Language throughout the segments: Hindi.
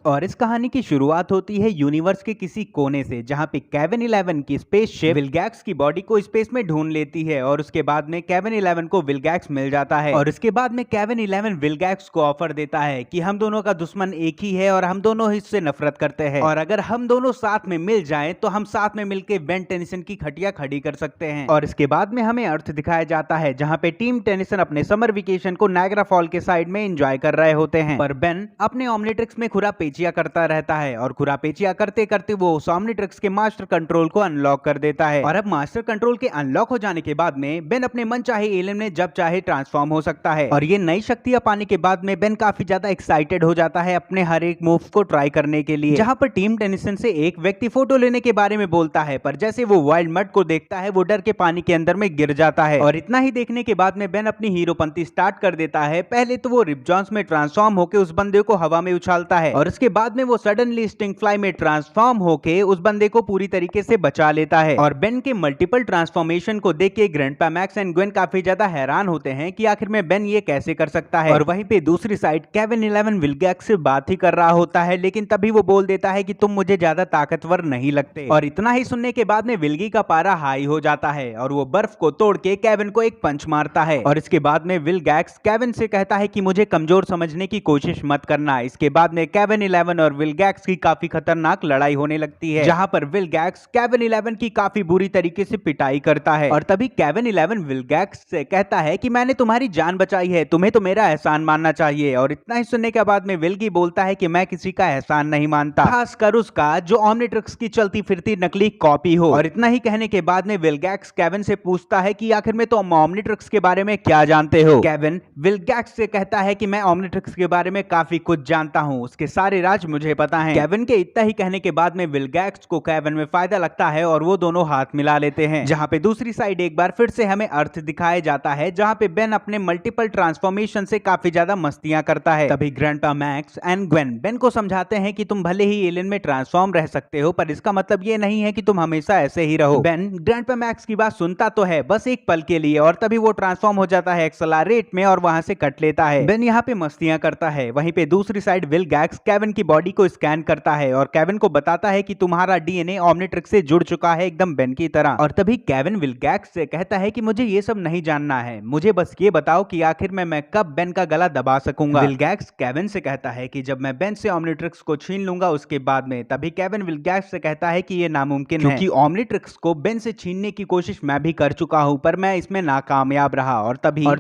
और इस कहानी की शुरुआत होती है यूनिवर्स के किसी कोने से, जहां पे केविन 11 की स्पेसशिप विलगैक्स की बॉडी को स्पेस में ढूंढ लेती है और उसके बाद में केविन 11 को विलगैक्स मिल जाता है। और उसके बाद में केविन 11 विलगैक्स को ऑफर देता है कि हम दोनों का दुश्मन एक ही है और हम दोनों इससे नफरत करते हैं, और अगर हम दोनों साथ में मिल जाएं तो हम साथ में मिलकर बेन टेनिसन की खटिया खड़ी कर सकते हैं। और इसके बाद में हमें अर्थ दिखाया जाता है, जहां पे टीम टेनिसन अपने समर वेकेशन को नायग्रा फॉल के साइड में एंजॉय कर रहे होते हैं, पर बेन अपने ओमनिट्रिक्स में खुरापेचिया करता रहता है और खुरापेचिया करते करते वो उस ओमनिट्रिक्स के मास्टर कंट्रोल को अनलॉक कर देता है। और अब मास्टर कंट्रोल के अनलॉक हो जाने के बाद में बेन अपने मन चाहे एलियन में जब चाहे ट्रांसफॉर्म हो सकता है। और ये नई शक्तियां पाने के बाद में बेन काफी ज्यादा एक्साइटेड हो जाता है अपने हर एक मूव को ट्राई करने के लिए। जहां पर टीम टेनिसन से एक व्यक्ति फोटो लेने के बारे में बोलता है, पर जैसे वो वाइल्ड मड को देखता है वो डर के पानी के अंदर में गिर जाता है। और इतना ही देखने के बाद में बेन अपनी हीरोपंती स्टार्ट कर देता है। पहले तो वो रिप जॉन्स में ट्रांसफॉर्म होकर उस बंदे को हवा में उछालता है, और उसके बाद में वो सडनली स्टिंग फ्लाई में ट्रांसफॉर्म होके उस बंदे को पूरी तरीके से बचा लेता है। और बेन के मल्टीपल ट्रांसफॉर्मेशन को देख के ग्रैंडपा मैक्स एंड ग्वेन काफी ज्यादा हैरान होते हैं कि आखिर में बेन ये कैसे कर सकता है। और वहीं पे दूसरी साइड केविन 11 विलगैक्स से बात ही कर रहा होता है, लेकिन तभी वो बोल देता है कि तुम मुझे ज्यादा ताकतवर नहीं लगते। और इतना ही सुनने के बाद में विल्गी का पारा हाई हो जाता है और वो बर्फ को तोड़ के केविन को एक पंच मारता है। और इसके बाद में विलगैक्स केविन से कहता है कि मुझे कमजोर समझने की कोशिश मत करना। इसके बाद में केविन 11 और विलगैक्स की काफी खतरनाक लड़ाई होने लगती है, जहां पर विलगैक्स केविन 11 की काफी बुरी तरीके से पिटाई करता है। और तभी केविन 11 विलगैक्स से कहता है कि मैंने तुम्हारी जान बचाई है, तुम्हें तो मेरा एहसान मानना चाहिए। और इतना ही सुनने के बाद में विल्गी बोलता है कि मैं किसी का एहसान नहीं मानता, खासकर उसका जो ओमनिट्रिक्स की चलती फिरती नकली कॉपी हो। और इतना ही कहने के बाद में विलगैक्स केविन से पूछता है कि आखिर में तुम ओमनिट्रिक्स के बारे में क्या जानते हो। केविन विलगैक्स से कहता है कि मैं ओमनिट्रिक्स के बारे में काफी कुछ जानता हूं, उसके सारे राज मुझे पता है। केविन के इतना ही कहने के बाद में विलगैक्स को केविन में फायदा लगता है और वो दोनों हाथ मिला लेते हैं। जहां पे दूसरी साइड एक बार फिर से हमें अर्थ दिखाया जाता है, जहां पे बेन अपने मल्टीपल ट्रांसफॉर्मेशन से काफी ज्यादा मस्तियां करता है। तभी grandpa max and Gwen Ben को समझाते हैं कि तुम भले ही एलियन में ट्रांसफॉर्म रह सकते हो, पर इसका मतलब ये नहीं है कि तुम हमेशा ऐसे ही रहो। बेन ग्रैंडपा मैक्स की बात सुनता तो है बस एक पल के लिए, और तभी वो ट्रांसफॉर्म हो जाता है एक्सेलरेट में और वहां से कट लेता है। बेन यहाँ पे मस्तियां करता है। वहीं पे दूसरी साइड विलगैक्स केविन की बॉडी को स्कैन करता है और केविन को बताता है कि तुम्हारा डीएनए ओमनिट्रिक्स से जुड़ चुका है एकदम बेन की तरह। और तभी केविन विलगैक्स से कहता है कि मुझे ये सब नहीं जानना है, मुझे बस ये बताओ कि आखिर में मैं कब बेन का गला दबा सकूंगा। विलगैक्स केविन से कहता है कि जब मैं बेन से ओमनिट्रिक्स को छीन लूंगा उसके बाद में। तभी केविन विलगैक्स से कहता है कि ये नामुमकिन है, क्योंकि ओमनिट्रिक्स को बेन से छीनने की कोशिश मैं भी कर चुका हूं, पर मैं इसमें नाकामयाब रहा। और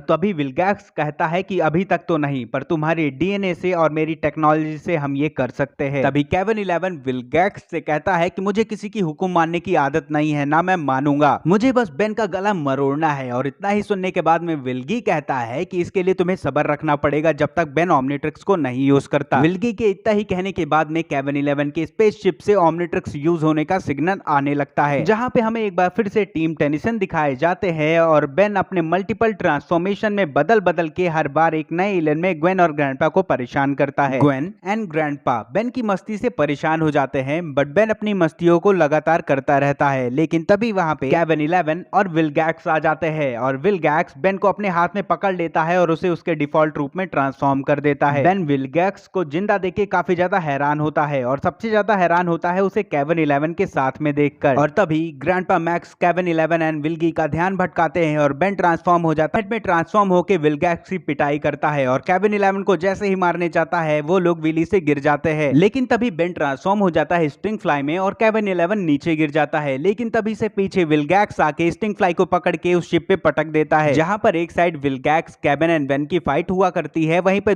तभी विलगैक्स कहता है कि अभी तक तो नहीं, पर तुम्हारे डीएनए से और मेरी टेक्नोलॉजी से हम ये कर सकते हैं। तभी केविन 11 विलगैक्स से कहता है कि मुझे किसी की हुक्म मानने की आदत नहीं है, ना मैं मानूंगा, मुझे बस बेन का गला मरोड़ना है। और इतना ही सुनने के बाद में विल्गी कहता है कि इसके लिए तुम्हें सब्र रखना पड़ेगा जब तक बेन ओमनिट्रिक्स को नहीं यूज करता। विल्गी के इतना ही कहने के बाद में केविन 11 के स्पेसशिप से ओमनिट्रिक्स यूज होने का सिग्नल आने लगता है, जहां पे हमें एक बार फिर से टीम टेनिसन दिखाए जाते हैं और बेन अपने मल्टीपल ट्रांसफॉर्मेशन में बदल बदल के हर बार एक नए एलियन में ग्वेन और ग्रैंडपा को परेशान करता है। ग्वेन एंड ग्रैंडपा बेन की मस्ती से परेशान हो जाते हैं, बट बेन अपनी मस्तियों को लगातार करता रहता है। लेकिन तभी वहां पे केविन 11 और विलगैक्स आ जाते हैं और विलगैक्स बेन को अपने हाथ में पकड़ लेता है और उसे उसके डिफॉल्ट रूप में ट्रांसफॉर्म कर देता है। बेन विलगैक्स को जिंदा देख के काफी ज्यादा हैरान होता है, और सबसे ज्यादा हैरान होता है उसे केविन 11 के साथ में देखकर। और तभी ग्रैंडपा मैक्स केविन 11 एंड विल्गी का ध्यान भटकाते हैं और बेन ट्रांसफॉर्म हो जाता है। ट्रांसफॉर्म होकर विलगैक्स की पिटाई करता है और केविन 11 को जैसे ही मारने जाता है वो लोग व्हीली से गिर जाते हैं। लेकिन तभी बेन ट्रांसफॉर्म हो जाता है स्टिंग फ्लाई में और केविन 11 नीचे गिर जाता है। लेकिन तभी से पीछे विलगैक्स आके स्टिंग फ्लाई को पकड़ के उस शिप पे पटक देता है, जहां पर एक side Vilgax Kevin and Ben की फाइट हुआ करती है, वहीं पे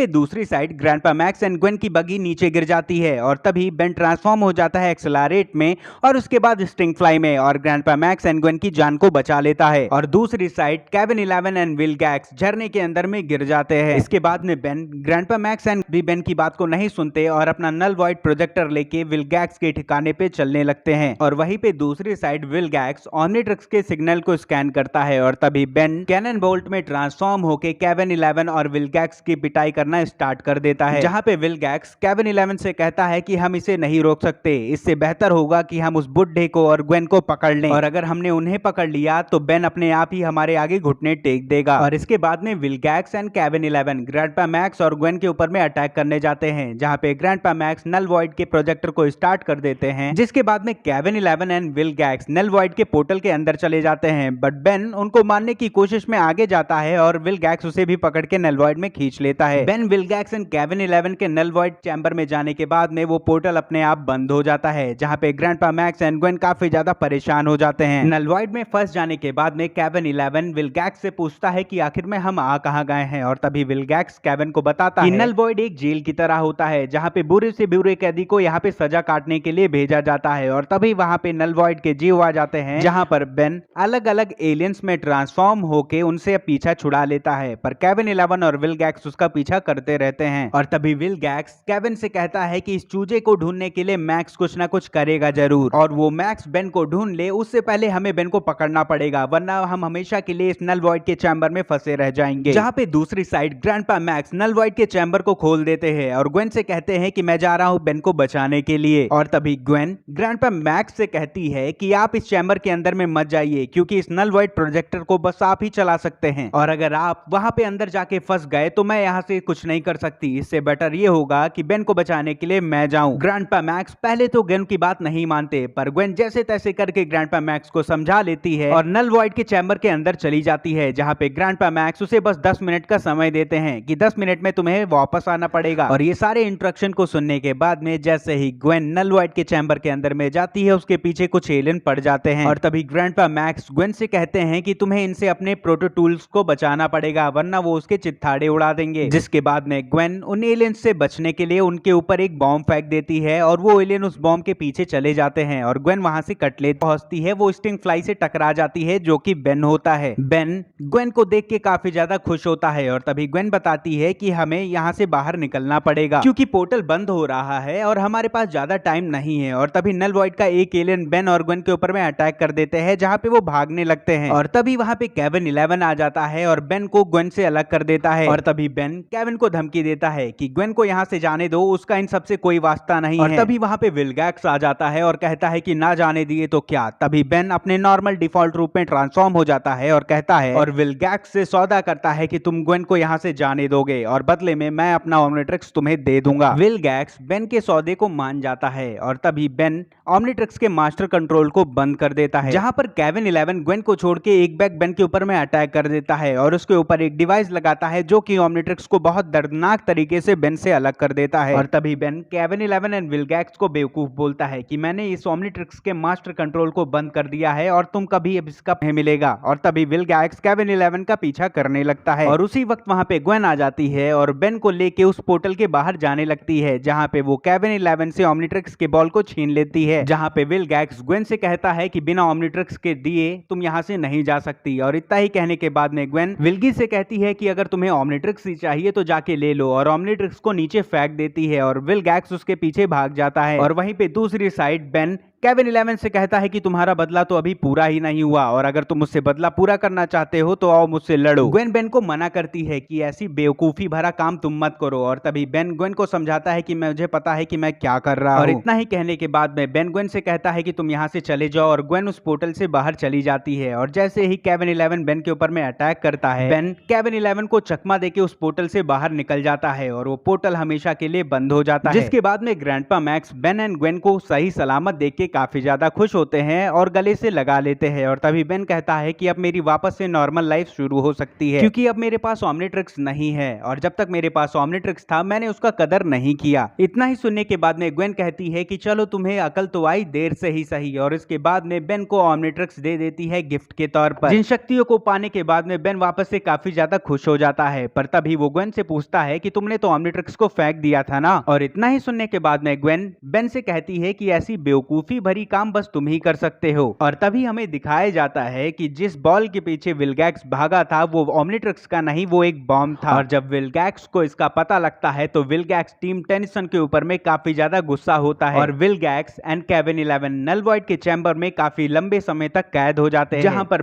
दूसरी side grandpa max and Gwen की बगी नीचे गिर जाती है। और तभी बेन ट्रांसफॉर्म हो जाता है एक्सेलरेट में और उसके बाद स्टिंग फ्लाई में और ग्रैंडपा मैक्स एंड ग्वेन की जान को बचा लेता है। और दूसरी साइड केविन 11 एंड विलगैक्स झरने के अंदर में गिर जाते हैं। इसके बाद में बेन ग्रैंडपा मैक्स एंड भी बेन की बात को नहीं सुनते और अपना नल वॉइड प्रोजेक्टर लेके विलगैक्स के ठिकाने पे चलने लगते हैं। और वहीं पे दूसरी साइड विलगैक्स ओमनिट्रिक्स के सिग्नल को स्कैन करता है और तभी बेन कैनन बोल्ट में ट्रांसफॉर्म होके केविन 11 और विलगैक्स की पिटाई करना स्टार्ट कर देता है, जहां पे विलगैक्स केविन 11 से कहता है कि हम इसे नहीं रोक सकते, इससे बेहतर होगा कि हम उस बुड्ढे को और ग्वेन को पकड़ लें, और अगर हमने उन्हें पकड़ लिया तो बेन अपने आप ही हमारे आगे घुटने टेक देगा। और इसके बाद में Vilgax and Kevin 11 grandpa max और ग्वेन के ऊपर में अटैक करने ढूंढने जाते हैं, जहाँ पे ग्रैंडपा मैक्स नल वॉइड के प्रोजेक्टर को स्टार्ट कर देते हैं, जिसके बाद में Kevin 11 and Vilgax null void के पोर्टल के अंदर चले जाते हैं। बट बेन उनको मारने की कोशिश में आगे जाता है और विलगैक्स उसे भी पकड़ के नल वॉइड में खींच लेता है। बेन, विलगैक्स एंड केविन 11 के नल वॉइड चैम्बर में जाने के बाद में वो पोर्टल अपने आप बंद हो जाता है, जहाँ पे ग्रैंडपा मैक्स एंड ग्वेन काफी ज्यादा परेशान हो जाते हैं। नल वॉइड में फंस जाने के बाद में केविन 11 विलगैक्स से पूछता है कि आखिर में हम आ कहाँ गए हैं, और तभी विलगैक्स केविन को बताता है कि नल वॉइड एक जेल की तरह होता है, जहाँ पे बुरे से बुरे कैदी को यहाँ पे सजा काटने के लिए भेजा जाता है। और तभी वहाँ पे नल वॉइड के जीव आ जाते हैं, जहाँ पर बेन अलग अलग एलियंस में ट्रांसफॉर्म होके उनसे पीछा छुड़ा लेता है, पर केविन 11 और विलगैक्स उसका पीछा करते रहते हैं। और तभी विलगैक्स केविन से कहता है कि इस चूजे को ढूंढने के लिए मैक्स कुछ ना कुछ करेगा जरूर, और वो मैक्स बेन को ढूंढ ले उससे पहले हमें बेन को पकड़ना पड़ेगा, वरना हम हमेशा के लिए इस नल वॉइड के चैम्बर में फंसे रह जाएंगे। जहाँ पे दूसरी side grandpa Max null void के चैम्बर को खोल देते हैं और ग्वेन से कहते हैं कि मैं जा रहा हूँ बेन को बचाने के लिए। और तभी ग्वेन ग्रैंडपा मैक्स से कहती है कि आप इस चैम्बर के अंदर में मत जाइए, क्योंकि इस नल वॉइड प्रोजेक्टर को बस आप ही चला सकते हैं, और अगर आप वहां पे अंदर जाके फंस गए तो मैं यहाँ से कुछ नहीं कर सकती। इससे बेटर ये होगा कि बेन को बचाने के लिए मैं जाऊं। ग्रैंडपा मैक्स पहले तो ग्वेन की बात नहीं मानते, पर ग्वेन जैसे तैसे करके ग्रैंडपा मैक्स को समझा लेती है और नल वॉइड के चैम्बर के अंदर चली जाती है, जहाँ पे ग्रैंडपा मैक्स उसे बस 10 मिनट का समय देते हैं कि 10 मिनट में तुम्हें वापस आना पड़ेगा। और ये सारे इंस्ट्रक्शन को सुनने के बाद में जैसे ही ग्वेन नल वॉइड के चैम्बर के अंदर में जाती है, उसके पीछे कुछ एलियन पड़ जाते हैं। और तभी ग्रैंडपा मैक्स ग्वेन से कहते हैं कि तुम्हें इनसे अपने प्रोटो टूल्स को बचाना पड़ेगा, वरना वो उसके चित्थाड़े उड़ा देंगे। जिसके बाद में ग्वेन उन एलियंस से बचने के लिए उनके ऊपर एक बॉम्ब फेंक देती है, और वो एलियन उस बॉम्ब के पीछे चले जाते हैं, और ग्वेन वहां से कटलेट पहुंचती है। वो स्टिंग फ्लाई से टकरा जाती है, जो कि बेन होता है। बेन ग्वेन को देख के काफी ज्यादा खुश होता है, और तभी ग्वेन बताती है कि हमें यहाँ से बाहर निकलना पड़ेगा, क्योंकि पोर्टल बंद हो रहा है और हमारे पास ज्यादा टाइम नहीं है। और तभी नल वॉइड का एक एलियन बेन और ग्वेन के ऊपर में अटैक कर देते हैं, जहाँ पे वो भागने लगते हैं। और तभी वहां पे केविन 11 आ जाता है और बेन को ग्वेन से अलग कर देता है। और तभी बेन केविन को धमकी देता है कि ग्वेन को यहाँ से जाने दो, उसका इन सबसे कोई वास्ता नहीं है। और तभी वहां पे विलगैक्स आ जाता है और कहता है कि ना जाने दिए तो क्या। तभी बेन अपने नॉर्मल डिफॉल्ट रूप में ट्रांसफॉर्म हो जाता है और कहता है और विलगैक्स से सौदा करता है कि तुम ग्वेन को यहाँ से जाने दोगे और बदले में मैं अपना ओमनिट्रिक्स तुम्हें दे दूंगा। विलगैक्स बेन के सौदे को मान जाता है, और तभी बेन ओमनिट्रिक्स के मास्टर कंट्रोल को बंद कर देता है, जहां पर केविन 11 ग्वेन को छोड़ के एक बैग बेन के ऊपर में अटैक कर देता है और उसके ऊपर एक डिवाइस लगाता है, जो कि ओमनिट्रिक्स को बहुत दर्दनाक तरीके से बेन से अलग कर देता है। और तभी बेन केविन 11 एंड विलगैक्स को बेवकूफ बोलता है कि मैंने इस ओमनिट्रिक्स के मास्टर कंट्रोल को बंद कर दिया है और तुम कभी अब इसका नहीं मिलेगा। और तभी विलगैक्स केविन 11 का पीछा करने लगता है, और उसी वक्त वहां पे ग्वेन आ जाती है और बेन को लेके उस पोर्टल के बाहर जाने लगती है, जहां पे वो केविन 11 से ओमनिट्रिक्स के बॉल को छीन लेती है। जहां पे विलगैक्स ग्वेन से कहता है कि बिना ओमनिट्रिक्स के दिए तुम यहां से नहीं जा सकती। और इतना ही कहने के बाद में ग्वेन विल्गी से कहती है कि अगर तुम्हें ओमनिट्रिक्स ही चाहिए तो जाके ले लो, और ओमनिट्रिक्स को नीचे फेंक देती है और विलगैक्स उसके पीछे भाग जाता है। और वहीं पे दूसरी साइड बेन केविन 11 से कहता है कि तुम्हारा बदला तो अभी पूरा ही नहीं हुआ, और अगर तुम मुझसे बदला पूरा करना चाहते हो तो आओ मुझसे लड़ो। ग्वेन बेन को मना करती है कि ऐसी बेवकूफी भरा काम तुम मत करो, और तभी बेन ग्वेन को समझाता है कि मुझे पता है कि मैं क्या कर रहा हूं। और इतना ही कहने के बाद में बेन ग्वेन से कहता है कि तुम यहां से चले जाओ, और ग्वेन उस पोर्टल से बाहर चली जाती है। और जैसे ही केविन 11 बेन के ऊपर में अटैक करता है, बेन केविन 11 को चकमा देके उस पोर्टल से बाहर निकल जाता है, और वो पोर्टल हमेशा के लिए बंद हो जाता है। जिसके बाद में grandpa max Ben and Gwen को सही सलामत देख के काफी ज्यादा खुश होते हैं और गले से लगा लेते हैं। और तभी बेन कहता है कि अब मेरी वापस से नॉर्मल लाइफ शुरू हो सकती है, क्योंकि अब मेरे पास ओमनिट्रिक्स नहीं है, और जब तक मेरे पास ओमनिट्रिक्स था मैंने उसका कदर नहीं किया। इतना ही सुनने के बाद में ग्वेन कहती है कि चलो तुम्हें अकल तो आई, देर से ही सही। और इसके बाद में बेन को ओमनिट्रिक्स दे देती है गिफ्ट के तौर पर। जिन शक्तियों को पाने के बाद में बेन वापस से काफी ज्यादा खुश हो जाता है, पर तभी वो ग्वेन से पूछता है कि तुमने तो ओमनिट्रिक्स को फेंक दिया था ना। और इतना ही सुनने के बाद में ग्वेन बेन से कहती है कि ऐसी बेवकूफी भरी काम बस तुम ही कर सकते हो। और तभी हमें दिखाया जाता है कि जिस बॉल के पीछे विलगैक्स भागा था वो ओमनिट्रिक्स का नहीं, वो एक बॉम्ब था। और जब विलगैक्स को इसका पता लगता है तो विलगैक्स टीम टेनिसन के ऊपर में काफी ज्यादा गुस्सा होता है, और Vilgax and Kevin 11 null void के चैम्बर में काफी लंबे समय तक कैद हो जाते हैं, जहां पर